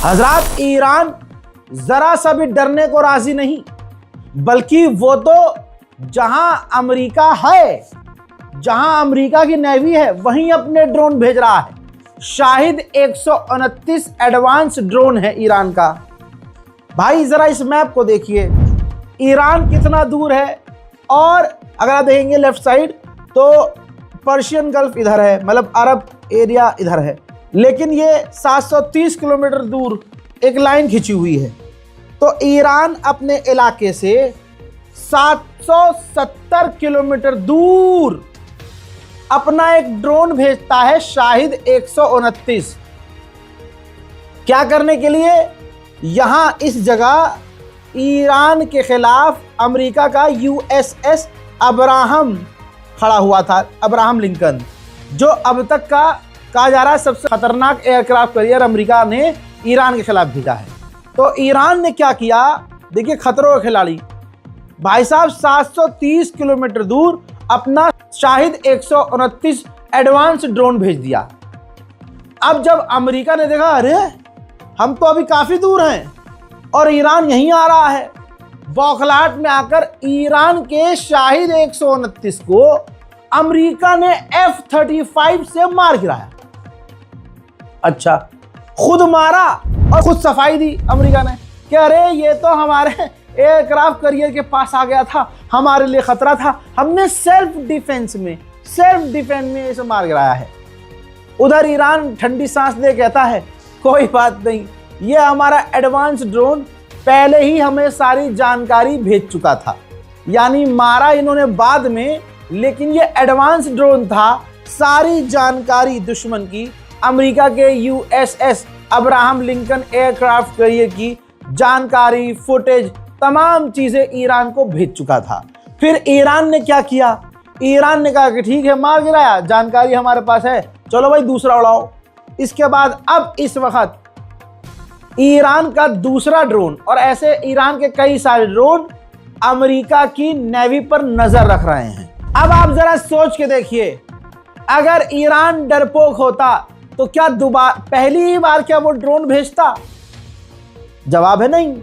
हजरात, ईरान जरा सा भी डरने को राजी नहीं, बल्कि वो तो जहां अमेरिका है, जहां अमेरिका की नेवी है, वहीं अपने ड्रोन भेज रहा है। शाहिद 129 एडवांस ड्रोन है ईरान का। भाई जरा इस मैप को देखिए, ईरान कितना दूर है। और अगर आप देखेंगे लेफ्ट साइड तो पर्शियन गल्फ इधर है, मतलब अरब एरिया इधर है, लेकिन ये 730 किलोमीटर दूर एक लाइन खिंची हुई है। तो ईरान अपने इलाके से 770 किलोमीटर दूर अपना एक ड्रोन भेजता है, शाहिद 129। क्या करने के लिए? यहां इस जगह ईरान के खिलाफ अमेरिका का यूएसएस अब्राहम खड़ा हुआ था, अब्राहम लिंकन, जो अब तक का कहा जा रहा है सबसे खतरनाक एयरक्राफ्ट कैरियर अमेरिका ने ईरान के खिलाफ भेजा है। तो ईरान ने क्या किया, देखिए खतरों के खिलाड़ी भाई साहब, 730 किलोमीटर दूर अपना शाहिद 129 एडवांस ड्रोन भेज दिया। अब जब अमेरिका ने देखा, अरे हम तो अभी काफी दूर हैं और ईरान यहीं आ रहा है, बौखलाहट में आकर ईरान के शाहिद 129 को अमेरिका ने F-35 से मार गिराया। अच्छा, खुद मारा और खुद सफाई दी अमेरिका ने कि अरे ये तो हमारे एयरक्राफ्ट कैरियर के पास आ गया था, हमारे लिए खतरा था, हमने सेल्फ डिफेंस में इसे मार गिराया है। उधर ईरान ठंडी सांस दे कहता है कोई बात नहीं, ये हमारा एडवांस ड्रोन पहले ही हमें सारी जानकारी भेज चुका था। यानी मारा इन्होंने बाद में, लेकिन ये एडवांस ड्रोन था, सारी जानकारी दुश्मन की, अमेरिका के USS Abraham Lincoln aircraft carrier की जानकारी, फुटेज, तमाम चीजें ईरान को भेज चुका था। फिर ईरान ने क्या किया? ईरान ने कहा कि ठीक है, मार गिराया, जानकारी हमारे पास है, चलो भाई दूसरा उड़ाओ। इसके बाद अब इस वक्त ईरान का दूसरा ड्रोन, और ऐसे ईरान के कई सारे ड्रोन अमेरिका की नेवी पर नजर रख रहे हैं। अब आप जरा सोच के देखिए, अगर ईरान डरपोक होता तो क्या दोबारा पहली ही बार क्या वो ड्रोन भेजता? जवाब है नहीं।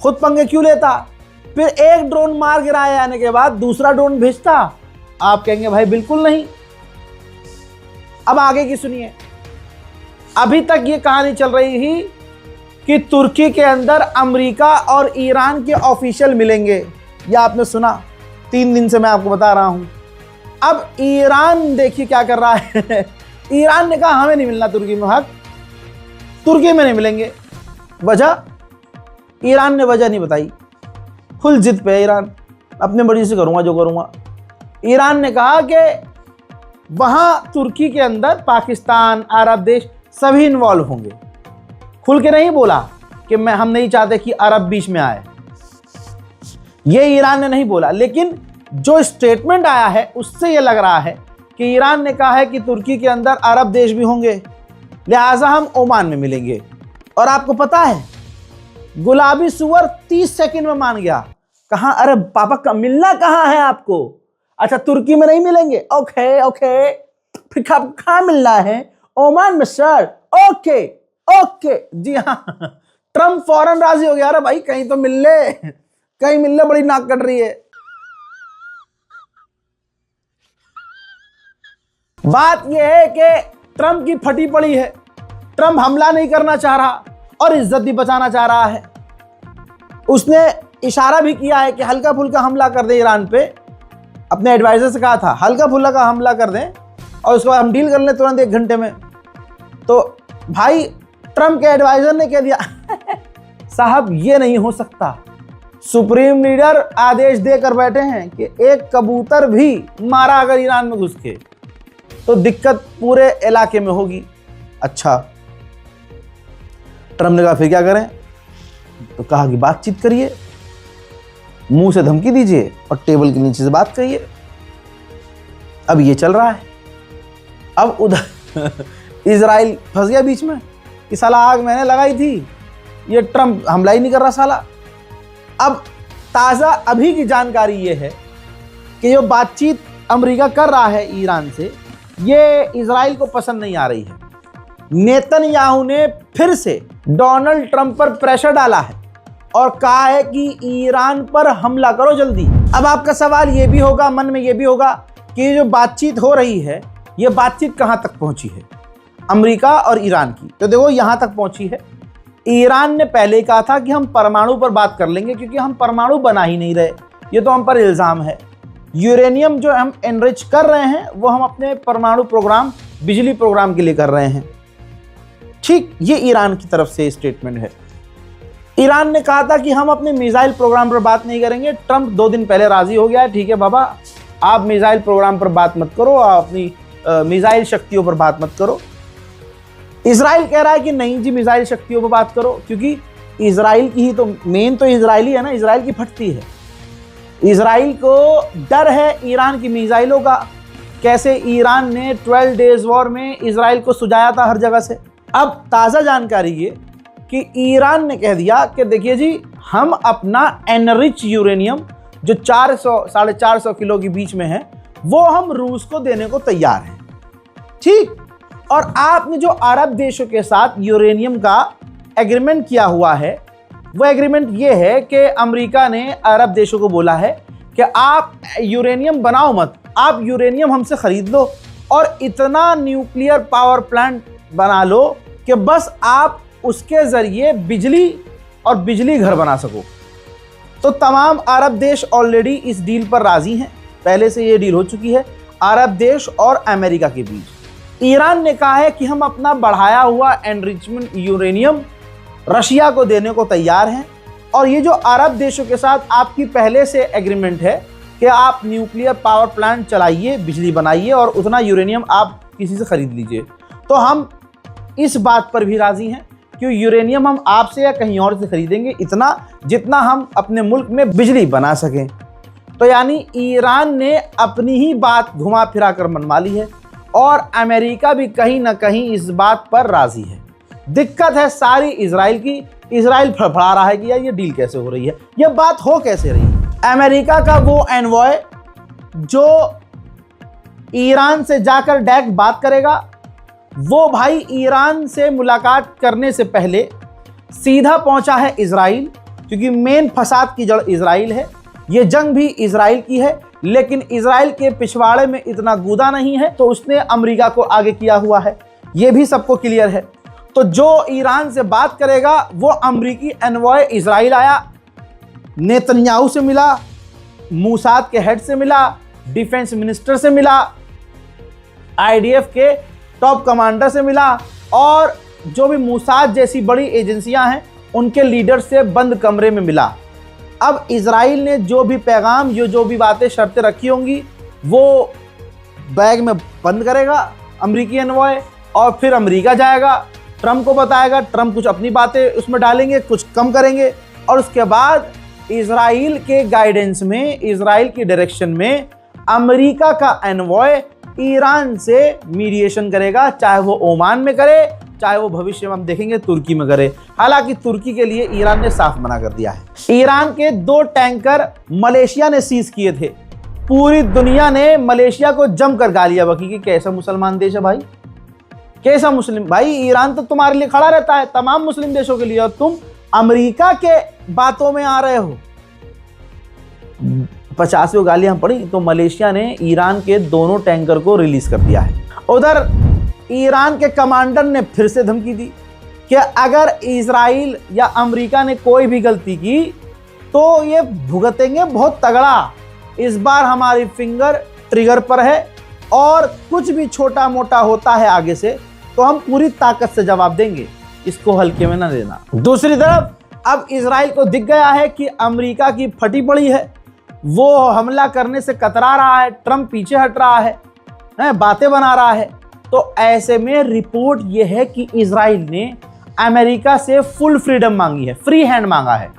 खुद पंगे क्यों लेता? फिर एक ड्रोन मार गिराए आने के बाद दूसरा ड्रोन भेजता? आप कहेंगे भाई बिल्कुल नहीं। अब आगे की सुनिए। अभी तक ये कहानी चल रही थी कि तुर्की के अंदर अमेरिका और ईरान के ऑफिशियल मिलेंगे, या आपने सुना? 3 दिन से मैं आपको बता रहा हूं। अब ईरान देखिए क्या कर रहा है। ईरान ने कहा हमें नहीं मिलना तुर्की में हक, तुर्की में नहीं मिलेंगे। वजह? ईरान ने वजह नहीं बताई, फुल जिद पे ईरान, अपने मर्जी से करूंगा जो करूंगा। ईरान ने कहा कि वहां तुर्की के अंदर पाकिस्तान, अरब देश सभी इन्वॉल्व होंगे। खुल के नहीं बोला कि हम नहीं चाहते कि अरब बीच में आए, ये ईरान ने नहीं बोला, लेकिन जो स्टेटमेंट आया है उससे ये लग रहा है कि ईरान ने कहा है कि तुर्की के अंदर अरब देश भी होंगे, लिहाजा हम ओमान में मिलेंगे। और आपको पता है गुलाबी सुअर 30 सेकंड में मान गया। कहां? अरे पापा का मिलना कहां है आपको? अच्छा, तुर्की में नहीं मिलेंगे, ओके, फिर कहां मिलना है? ओमान में सर। ओके जी हाँ। ट्रम्प फौरन राजी हो गया, अरे भाई कहीं तो मिल ले, कहीं मिल ले, बड़ी नाक कट रही है। बात यह है कि ट्रम्प की फटी पड़ी है, ट्रम्प हमला नहीं करना चाह रहा और इज्जत भी बचाना चाह रहा है। उसने इशारा भी किया है कि हल्का फुल्का हमला कर दे ईरान पे, अपने एडवाइजर से कहा था हल्का फुल्का का हमला कर दें और उसके बाद हम डील कर लें तुरंत 1 घंटे में। तो भाई ट्रम्प के एडवाइजर ने कह दिया साहब ये नहीं हो सकता, सुप्रीम लीडर आदेश देकर बैठे हैं कि एक कबूतर भी मारा अगर ईरान में घुस के तो दिक्कत पूरे इलाके में होगी। अच्छा, ट्रम्प ने कहा फिर क्या करें? तो कहा कि बातचीत करिए, मुंह से धमकी दीजिए और टेबल के नीचे से बात करिए। अब ये चल रहा है। अब उधर इजराइल फंस गया बीच में कि साला आग मैंने लगाई थी, ये ट्रम्प हमला ही नहीं कर रहा साला। अब ताज़ा अभी की जानकारी ये है कि जो बातचीत अमेरिका कर रहा है ईरान से, ये इजराइल को पसंद नहीं आ रही है। नेतन्याहू ने फिर से डोनाल्ड ट्रंप पर प्रेशर डाला है और कहा है कि ईरान पर हमला करो जल्दी। अब आपका सवाल ये भी होगा, मन में ये भी होगा कि ये जो बातचीत हो रही है, ये बातचीत कहाँ तक पहुंची है, अमेरिका और ईरान की। तो देखो यहाँ तक पहुंची है। ईरान ने पहले कहा था कि हम परमाणु पर बात कर लेंगे, क्योंकि हम परमाणु बना ही नहीं रहे, ये तो हम पर इल्ज़ाम है। यूरेनियम जो हम एनरिच कर रहे हैं वो हम अपने परमाणु प्रोग्राम, बिजली प्रोग्राम के लिए कर रहे हैं। ठीक, ये ईरान की तरफ से स्टेटमेंट है। ईरान ने कहा था कि हम अपने मिसाइल प्रोग्राम पर बात नहीं करेंगे। ट्रंप 2 दिन पहले राजी हो गया है, ठीक है बाबा, आप मिसाइल प्रोग्राम पर बात मत करो, आप अपनी मिसाइल शक्तियों पर बात मत करो। इजराइल कह रहा है कि नहीं जी, मिसाइल शक्तियों पर बात करो, क्योंकि इजराइल की ही तो मेन तो इजराइली है ना, इजराइल की फटती है। इजराइल को डर है ईरान की मिसाइलों का। कैसे ईरान ने 12 डेज वॉर में इजराइल को सुझाया था हर जगह से। अब ताज़ा जानकारी ये कि ईरान ने कह दिया कि देखिए जी, हम अपना एनरिच यूरेनियम जो 400-450 किलो के बीच में है, वो हम रूस को देने को तैयार हैं। ठीक, और आपने जो अरब देशों के साथ यूरेनियम का एग्रीमेंट किया हुआ है, वो एग्रीमेंट ये है कि अमेरिका ने अरब देशों को बोला है कि आप यूरेनियम बनाओ मत, आप यूरेनियम हमसे खरीद लो और इतना न्यूक्लियर पावर प्लांट बना लो कि बस आप उसके ज़रिए बिजली घर बना सको। तो तमाम अरब देश ऑलरेडी इस डील पर राज़ी हैं, पहले से ये डील हो चुकी है अरब देश और अमेरिका के बीच। ईरान ने कहा है कि हम अपना बढ़ाया हुआ एनरिचमेंट यूरेनियम रशिया को देने को तैयार हैं, और ये जो अरब देशों के साथ आपकी पहले से एग्रीमेंट है कि आप न्यूक्लियर पावर प्लांट चलाइए, बिजली बनाइए और उतना यूरेनियम आप किसी से ख़रीद लीजिए, तो हम इस बात पर भी राज़ी हैं कि यूरेनियम हम आपसे या कहीं और से खरीदेंगे, इतना जितना हम अपने मुल्क में बिजली बना सकें। तो यानी ईरान ने अपनी ही बात घुमा फिरा कर मनवा ली है, और अमेरिका भी कहीं ना कहीं इस बात पर राज़ी है। दिक्कत है सारी इजराइल की। इजराइल फड़फड़ा रहा है कि यार ये डील कैसे हो रही है, ये बात हो कैसे रही है। अमेरिका का वो एनवॉय जो ईरान से जाकर डायरेक्ट बात करेगा, वो भाई ईरान से मुलाकात करने से पहले सीधा पहुंचा है इजराइल, क्योंकि मेन फसाद की जड़ इजराइल है। ये जंग भी इजराइल की है, लेकिन इजराइल के पिछवाड़े में इतना गूदा नहीं है, तो उसने अमेरिका को आगे किया हुआ है, ये भी सबको क्लियर है। तो जो ईरान से बात करेगा वो अमरीकी एनवॉय इजराइल आया, नेतन्याहू से मिला, मूसाद के हेड से मिला, डिफेंस मिनिस्टर से मिला, आईडीएफ के टॉप कमांडर से मिला, और जो भी मूसाद जैसी बड़ी एजेंसियां हैं उनके लीडर से बंद कमरे में मिला। अब इजराइल ने जो भी पैगाम, जो भी बातें, शर्तें रखी होंगी, वो बैग में बंद करेगा अमरीकी एनवॉय, और फिर अमेरिका जाएगा, ट्रंप को बताएगा, ट्रंप कुछ अपनी बातें उसमें डालेंगे, कुछ कम करेंगे, और उसके बाद इजराइल के गाइडेंस में, इजराइल की डायरेक्शन में अमेरिका का एनवॉय ईरान से मीडिएशन करेगा, चाहे वो ओमान में करे, चाहे वो भविष्य में हम देखेंगे तुर्की में करे। हालांकि तुर्की के लिए ईरान ने साफ मना कर दिया है। ईरान के 2 टैंकर मलेशिया ने सीज किए थे। पूरी दुनिया ने मलेशिया को जमकर गालियां बकी कि कैसा मुसलमान देश है भाई, कैसा मुस्लिम भाई। ईरान तो तुम्हारे लिए खड़ा रहता है, तमाम मुस्लिम देशों के लिए, और तुम अमेरिका के बातों में आ रहे हो। 50 गालियां पड़ी तो मलेशिया ने ईरान के दोनों टैंकर को रिलीज कर दिया है। उधर ईरान के कमांडर ने फिर से धमकी दी कि अगर इजराइल या अमेरिका ने कोई भी गलती की तो ये भुगतेंगे बहुत तगड़ा। इस बार हमारी फिंगर ट्रिगर पर है, और कुछ भी छोटा मोटा होता है आगे से तो हम पूरी ताकत से जवाब देंगे, इसको हल्के में ना लेना। दूसरी तरफ अब इजराइल को दिख गया है कि अमेरिका की फटी पड़ी है, वो हमला करने से कतरा रहा है, ट्रंप पीछे हट रहा है, बातें बना रहा है। तो ऐसे में रिपोर्ट यह है कि इजराइल ने अमेरिका से फुल फ्रीडम मांगी है, फ्री हैंड मांगा है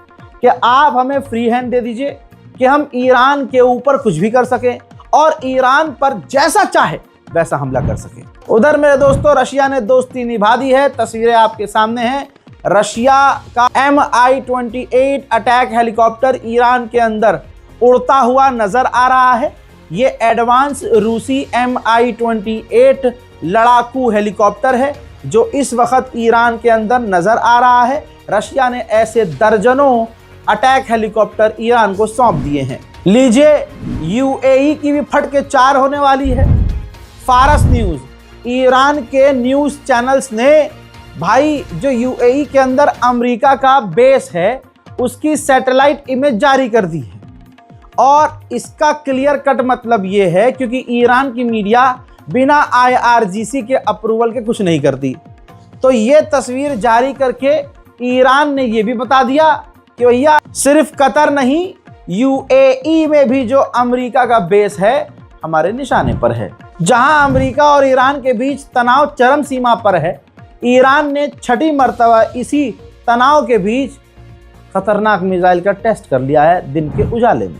कि आप हमें फ्री हैंड दे दीजिए कि हम ईरान के ऊपर कुछ भी कर सकें और ईरान पर जैसा चाहे वैसा हमला कर सके। उधर मेरे दोस्तों रशिया ने दोस्ती निभा दी है। तस्वीरें आपके सामने हैं। रशिया का Mi-28 अटैक हेलीकॉप्टर ईरान के अंदर उड़ता हुआ नजर आ रहा है। ये एडवांस रूसी Mi-28 लड़ाकू हेलीकॉप्टर है जो इस वक्त ईरान के अंदर नजर आ रहा है। रशिया ने ऐसे दर्जनों अटैक हेलीकॉप्टर ईरान को सौंप दिए हैं। लीजिए, यूएई की भी फट के 4 होने वाली है। फारस न्यूज, ईरान के न्यूज चैनल्स ने भाई जो यूएई के अंदर अमेरिका का बेस है उसकी सैटेलाइट इमेज जारी कर दी है। और इसका क्लियर कट मतलब ये है, क्योंकि ईरान की मीडिया बिना IRGC के अप्रूवल के कुछ नहीं करती, तो ये तस्वीर जारी करके ईरान ने ये भी बता दिया कि भैया सिर्फ कतर नहीं, यूएई में भी जो अमेरिका का बेस है हमारे निशाने पर है। जहां अमेरिका और ईरान के बीच तनाव चरम सीमा पर है, ईरान ने 6ठी मर्तबा इसी तनाव के बीच खतरनाक मिसाइल का टेस्ट कर लिया है दिन के उजाले में।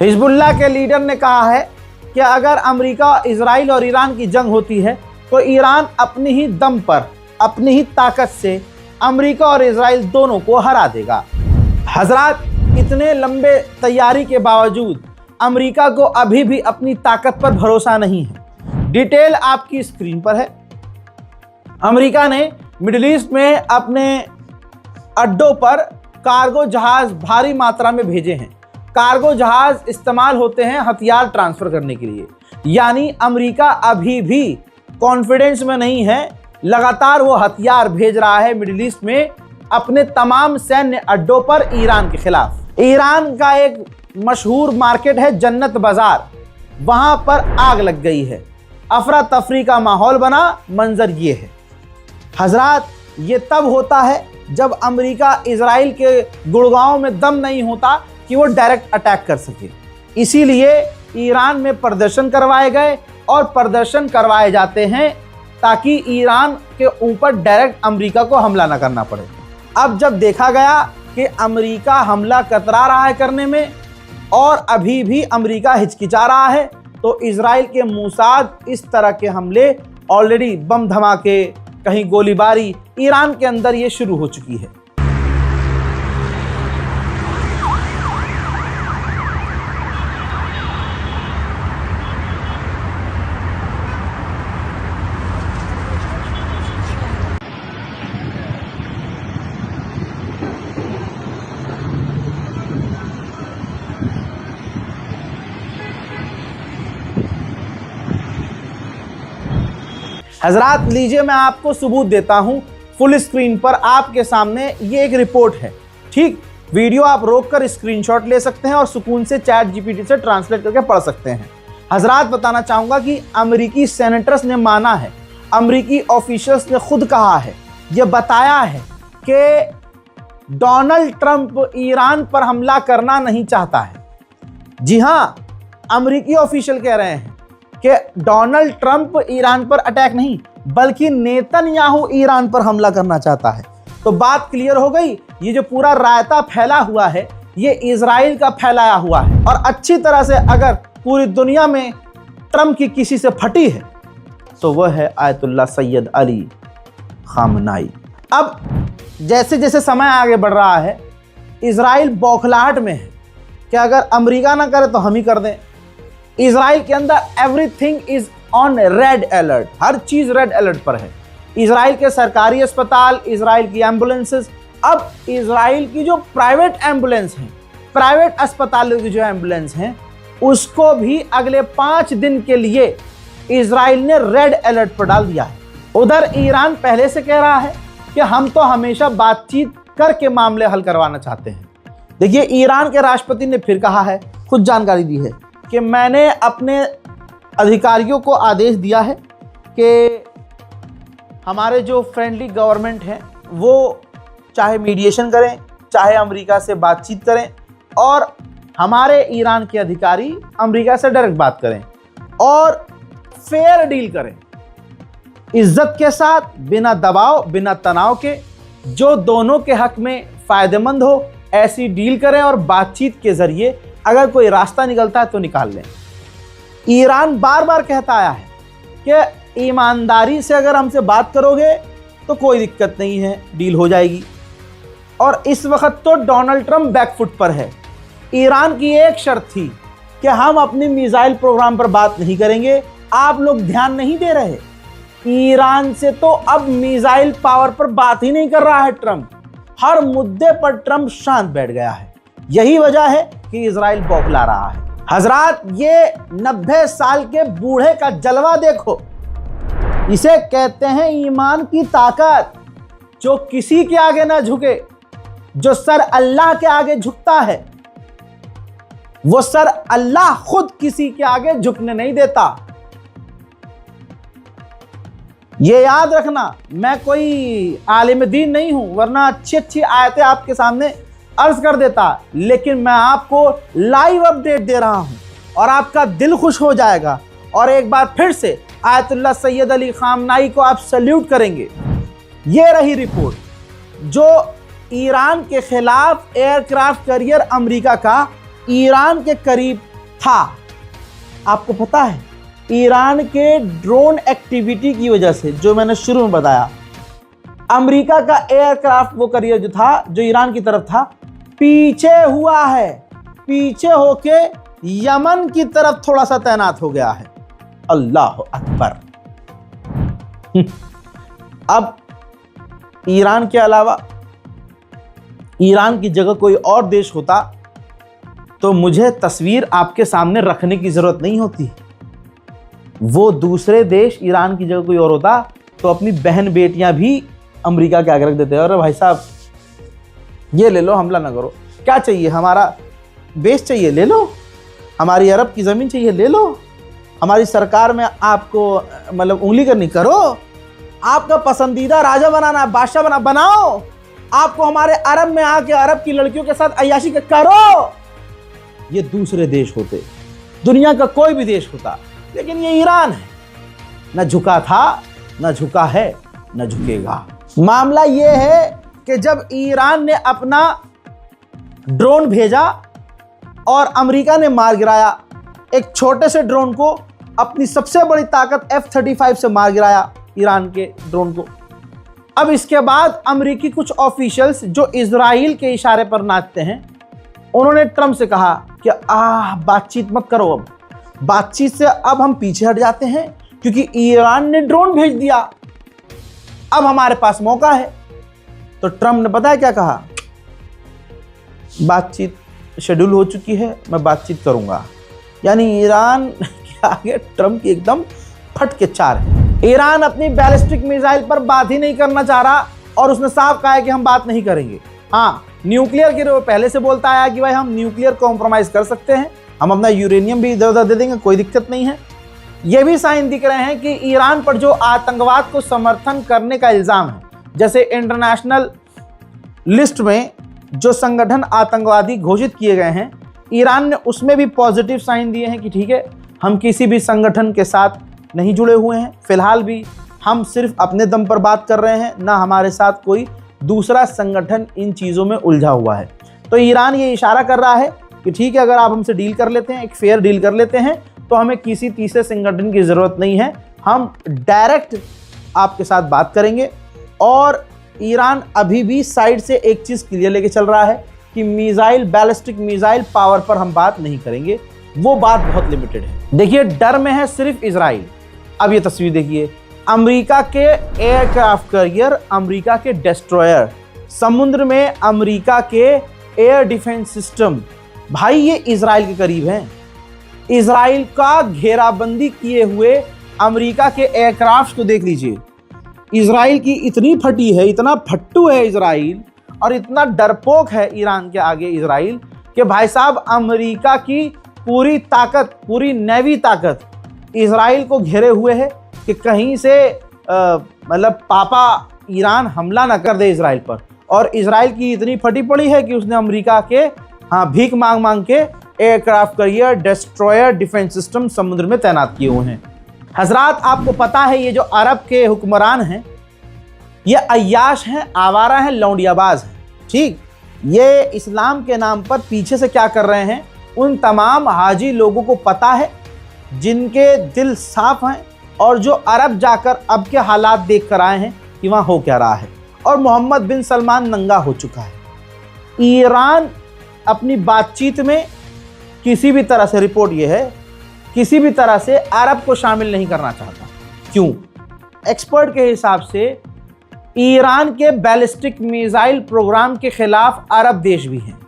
हिजबुल्लाह के लीडर ने कहा है कि अगर अमेरिका, इजराइल और ईरान की जंग होती है तो ईरान अपनी ही दम पर, अपनी ही ताकत से अमेरिका और इजराइल दोनों को हरा देगा। हजरात, इतने लंबे तैयारी के बावजूद अमेरिका को अभी भी अपनी ताकत पर भरोसा नहीं है। डिटेल आपकी स्क्रीन पर है। अमेरिका ने मिडिल ईस्ट में अपने अड्डों पर कार्गो जहाज भारी मात्रा में भेजे हैं। कार्गो जहाज इस्तेमाल होते हैं हथियार ट्रांसफर करने के लिए, यानी अमेरिका अभी भी कॉन्फिडेंस में नहीं है। लगातार वो हथियार भेज रहा है मिडिल ईस्ट में अपने तमाम सैन्य अड्डों पर ईरान के खिलाफ। ईरान का एक मशहूर मार्केट है जन्नत बाजार, वहां पर आग लग गई है, अफरा तफरी का माहौल बना। मंजर ये है हजरात, ये तब होता है जब अमेरिका इजराइल के गुड़गांव में दम नहीं होता कि वो डायरेक्ट अटैक कर सके। इसीलिए ईरान में प्रदर्शन करवाए गए और प्रदर्शन करवाए जाते हैं ताकि ईरान के ऊपर डायरेक्ट अमेरिका को हमला न करना पड़े। अब जब देखा गया कि अमेरिका हमला कतरा रहा है करने में और अभी भी अमेरिका हिचकिचा रहा है, तो इजराइल के मोसाद इस तरह के हमले, ऑलरेडी बम धमाके, कहीं गोलीबारी ईरान के अंदर ये शुरू हो चुकी है। हजरात, लीजिए मैं आपको सबूत देता हूं फुल स्क्रीन पर आपके सामने। ये एक रिपोर्ट है, ठीक। वीडियो आप रोककर स्क्रीनशॉट ले सकते हैं और सुकून से ChatGPT से ट्रांसलेट करके पढ़ सकते हैं। हजरात, बताना चाहूंगा कि अमेरिकी सेनेटर्स ने माना है, अमेरिकी ऑफिशियल्स ने खुद कहा है, यह बताया है कि डोनाल्ड ट्रंप ईरान पर हमला करना नहीं चाहता है। जी हां, अमेरिकी ऑफिशियल कह रहे हैं कि डोनाल्ड ट्रंप ईरान पर अटैक नहीं, बल्कि नेतन्याहू ईरान पर हमला करना चाहता है। तो बात क्लियर हो गई। ये जो पूरा रायता फैला हुआ है ये इजराइल का फैलाया हुआ है, और अच्छी तरह से अगर पूरी दुनिया में ट्रंप की किसी से फटी है तो वह है आयतुल्लाह सैयद अली खामनाई। अब जैसे जैसे समय आगे बढ़ रहा है, इजराइल बौखलाहट में है कि अगर अमेरिका ना करे तो हम ही कर दें। इजराइल के अंदर everything is on red alert, हर चीज रेड अलर्ट पर है। इजराइल के सरकारी अस्पताल, इजराइल की एम्बुलेंसेस, अब इजराइल की जो प्राइवेट एम्बुलेंस हैं, प्राइवेट अस्पतालों की जो एम्बुलेंस हैं, उसको भी अगले 5 दिन के लिए इजराइल ने रेड अलर्ट पर डाल दिया है। उधर ईरान पहले से कह रहा है कि हम तो हमेशा बातचीत करके मामले हल करवाना चाहते हैं। देखिए, ईरान के राष्ट्रपति ने फिर कहा है, खुद जानकारी दी है कि मैंने अपने अधिकारियों को आदेश दिया है कि हमारे जो फ्रेंडली गवर्नमेंट हैं वो चाहे मीडिएशन करें, चाहे अमेरिका से बातचीत करें, और हमारे ईरान के अधिकारी अमेरिका से डायरेक्ट बात करें और फेयर डील करें, इज्जत के साथ, बिना दबाव, बिना तनाव के, जो दोनों के हक में फ़ायदेमंद हो ऐसी डील करें, और बातचीत के ज़रिए अगर कोई रास्ता निकलता है तो निकाल लें। ईरान बार बार कहता आया है कि ईमानदारी से अगर हमसे बात करोगे तो कोई दिक्कत नहीं है, डील हो जाएगी। और इस वक्त तो डोनाल्ड ट्रंप बैकफुट पर है। ईरान की एक शर्त थी कि हम अपने मिसाइल प्रोग्राम पर बात नहीं करेंगे, आप लोग ध्यान नहीं दे रहे। ईरान से तो अब मिसाइल पावर पर बात ही नहीं कर रहा है ट्रंप। हर मुद्दे पर ट्रंप शांत बैठ गया है। यही वजह है कि इजराइल बौखला रहा है। हजरात, ये 90 साल के बूढ़े का जलवा देखो। इसे कहते हैं ईमान की ताकत, जो किसी के आगे ना झुके, जो सर अल्लाह के आगे झुकता है, वो सर अल्लाह खुद किसी के आगे झुकने नहीं देता। ये याद रखना, मैं कोई आलिम दीन नहीं हूं, वरना अच्छी अच्छी आयतें आपके सामने अर्ज कर देता, लेकिन मैं आपको लाइव अपडेट दे रहा हूं और आपका दिल खुश हो जाएगा। और एक बार फिर से आयतुल्लाह सैयद अली खामनाई को आप सल्यूट करेंगे। ये रही रिपोर्ट जो ईरान के खिलाफ एयरक्राफ्ट कैरियर अमेरिका का ईरान के करीब था। आपको पता है, ईरान के ड्रोन एक्टिविटी की वजह से, जो मैंने शुरू में बताया, अमेरिका का एयरक्राफ्ट वो कैरियर जो था, जो ईरान की तरफ था, पीछे हुआ है। पीछे होके यमन की तरफ थोड़ा सा तैनात हो गया है। अल्लाह अकबर। अब ईरान के अलावा ईरान की जगह कोई और देश होता तो मुझे तस्वीर आपके सामने रखने की जरूरत नहीं होती। वो दूसरे देश ईरान की जगह कोई और होता तो अपनी बहन बेटियां भी अमेरिका के आगे रख देते। अरे भाई साहब, ये ले लो, हमला ना करो। क्या चाहिए? हमारा बेस चाहिए, ले लो। हमारी अरब की ज़मीन चाहिए, ले लो। हमारी सरकार में आपको मतलब उंगली करनी, करो। आपका पसंदीदा राजा बनाना, बादशाह बनाओ। आपको हमारे अरब में आके अरब की लड़कियों के साथ अय्याशी करो। ये दूसरे देश होते, दुनिया का कोई भी देश होता, लेकिन ये ईरान है। न झुका था, न झुका है, न झुकेगा। मामला ये है कि जब ईरान ने अपना ड्रोन भेजा और अमेरिका ने मार गिराया, एक छोटे से ड्रोन को अपनी सबसे बड़ी ताकत F-35 से मार गिराया ईरान के ड्रोन को। अब इसके बाद अमेरिकी कुछ ऑफिशियल्स जो इजराइल के इशारे पर नाचते हैं, उन्होंने ट्रंप से कहा कि बातचीत मत करो, अब बातचीत से अब हम पीछे हट जाते हैं क्योंकि ईरान ने ड्रोन भेज दिया, अब हमारे पास मौका है। तो ट्रंप ने पता है क्या कहा? बातचीत शेड्यूल हो चुकी है, मैं बातचीत करूंगा। यानी ईरान के आगे ट्रंप की एकदम फट के चार है। ईरान अपनी बैलिस्टिक मिसाइल पर बात ही नहीं करना चाह रहा और उसने साफ कहा है कि हम बात नहीं करेंगे। हाँ, न्यूक्लियर के लिए पहले से बोलता आया कि भाई हम न्यूक्लियर कॉम्प्रोमाइज कर सकते हैं, हम अपना यूरेनियम भी इधर उधर दे देंगे, कोई दिक्कत नहीं है। ये भी साइन दिख रहे हैं कि ईरान पर जो आतंकवाद को समर्थन करने का इल्ज़ाम है, जैसे इंटरनेशनल लिस्ट में जो संगठन आतंकवादी घोषित किए गए हैं, ईरान ने उसमें भी पॉजिटिव साइन दिए हैं कि ठीक है, हम किसी भी संगठन के साथ नहीं जुड़े हुए हैं, फिलहाल भी हम सिर्फ अपने दम पर बात कर रहे हैं, ना हमारे साथ कोई दूसरा संगठन इन चीज़ों में उलझा हुआ है। तो ईरान ये इशारा कर रहा है कि ठीक है, अगर आप हमसे डील कर लेते हैं, एक फेयर डील कर लेते हैं, तो हमें किसी तीसरे संगठन की ज़रूरत नहीं है, हम डायरेक्ट आपके साथ बात करेंगे। और ईरान अभी भी साइड से एक चीज़ क्लियर लेके चल रहा है कि मिसाइल, बैलिस्टिक मिसाइल पावर पर हम बात नहीं करेंगे, वो बात बहुत लिमिटेड है। देखिए, डर में है सिर्फ इजराइल। अब ये तस्वीर देखिए, अमेरिका के एयरक्राफ्ट कैरियर, अमेरिका के डिस्ट्रॉयर, समुद्र में अमेरिका के एयर डिफेंस सिस्टम, भाई ये इजराइल के करीब हैं। इजराइल का घेराबंदी किए हुए अमेरिका के एयरक्राफ्ट को देख लीजिए। इजराइल की इतनी फटी है, इतना फट्टू है इजराइल, और इतना डरपोक है ईरान के आगे इजराइल, कि भाई साहब अमेरिका की पूरी ताकत, पूरी नेवी ताकत इजराइल को घेरे हुए है कि कहीं से मतलब पापा ईरान हमला ना कर दे इजराइल पर। और इजराइल की इतनी फटी पड़ी है कि उसने अमेरिका के भीख मांग मांग के aircraft carrier, destroyer, defence system समुद्र में तैनात किए हुए हैं। हजरात, आपको पता है ये जो अरब के हुक्मरान हैं, ये अय्याश हैं, आवारा हैं, लौंडियाबाज हैं। ठीक, ये इस्लाम के नाम पर पीछे से क्या कर रहे हैं, उन तमाम हाजी लोगों को पता है जिनके दिल साफ हैं और जो अरब जाकर अब के हालात देख कर आए हैं कि वहाँ हो क्या रहा है। और मोहम्मद बिन सलमान नंगा हो चुका है। ईरान अपनी बातचीत में किसी भी तरह से, रिपोर्ट यह है, किसी भी तरह से अरब को शामिल नहीं करना चाहता। क्यों? एक्सपर्ट के हिसाब से ईरान के बैलिस्टिक मिसाइल प्रोग्राम के खिलाफ अरब देश भी हैं,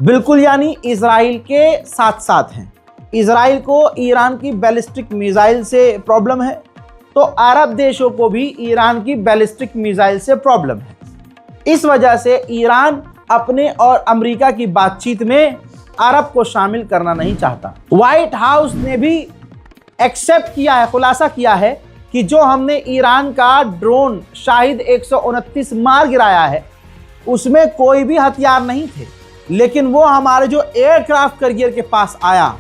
बिल्कुल, यानी इजराइल के साथ साथ हैं। इजराइल को ईरान की बैलिस्टिक मिसाइल से प्रॉब्लम है, तो अरब देशों को भी ईरान की बैलिस्टिक मिसाइल से प्रॉब्लम है। इस वजह से ईरान अपने और अमेरिका की बातचीत में अरब को शामिल करना नहीं चाहता। व्हाइट हाउस ने भी एक्सेप्ट किया है, खुलासा किया है कि जो हमने ईरान का ड्रोन शाहिद 129 मार गिराया है, उसमें कोई भी हथियार नहीं थे, लेकिन वो हमारे जो एयरक्राफ्ट कैरियर के पास आया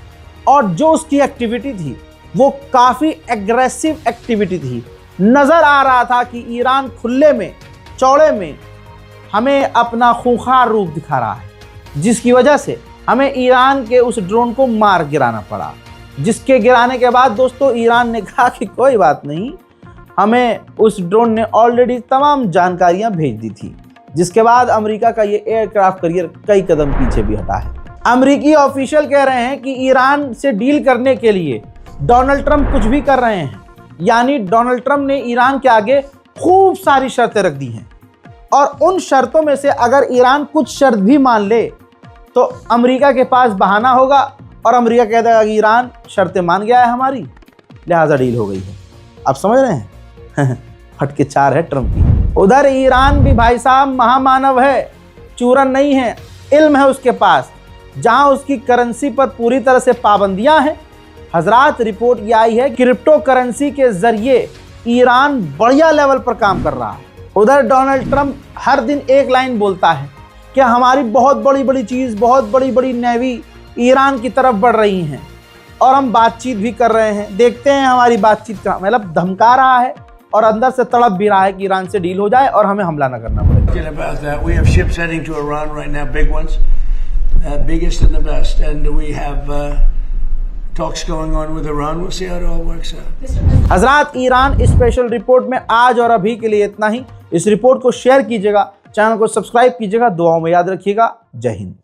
और जो उसकी एक्टिविटी थी वो काफ़ी एग्रेसिव एक्टिविटी थी। नज़र आ रहा था कि ईरान खुले में, चौड़े में हमें अपना खूंखार रूप दिखा रहा है, जिसकी वजह से हमें ईरान के उस ड्रोन को मार गिराना पड़ा। जिसके गिराने के बाद दोस्तों ईरान ने कहा कि कोई बात नहीं, हमें उस ड्रोन ने ऑलरेडी तमाम जानकारियां भेज दी थी, जिसके बाद अमेरिका का ये एयरक्राफ्ट कैरियर कई कदम पीछे भी हटा है। अमेरिकी ऑफिशियल कह रहे हैं कि ईरान से डील करने के लिए डोनाल्ड ट्रंप कुछ भी कर रहे हैं, यानी डोनाल्ड ट्रंप ने ईरान के आगे खूब सारी शर्तें रख दी हैं, और उन शर्तों में से अगर ईरान कुछ शर्त भी मान ले तो अमेरिका के पास बहाना होगा और अमेरिका कह देगा कि ईरान शर्तें मान गया है हमारी, लिहाजा डील हो गई है। आप समझ रहे हैं? फटके चार है ट्रंप की। उधर ईरान भी भाई साहब महामानव है, चूरन नहीं है, इल्म है उसके पास। जहां उसकी करेंसी पर पूरी तरह से पाबंदियां हैं, हजरात रिपोर्ट ये आई है क्रिप्टो करेंसी के जरिए ईरान बढ़िया लेवल पर काम कर रहा है। उधर डोनाल्ड ट्रंप हर दिन एक लाइन बोलता है कि हमारी बहुत बड़ी बड़ी चीज़, बहुत बड़ी बड़ी नेवी ईरान की तरफ बढ़ रही हैं और हम बातचीत भी कर रहे हैं। देखते हैं हमारी बातचीत का, मतलब धमका रहा है और अंदर से तड़प भी रहा है कि ईरान से डील हो जाए और हमें हमला न करना पड़े। About that, we have ships heading to Iran right now, big ones, biggest and the best, and we have talks going on with Iran. We'll see how it all works out. हजरात, Iran special report में आज और अभी के लिए इतना ही। इस report को शेयर कीजिएगा, चैनल को सब्सक्राइब कीजिएगा, दुआओं में याद रखिएगा। जय हिंद।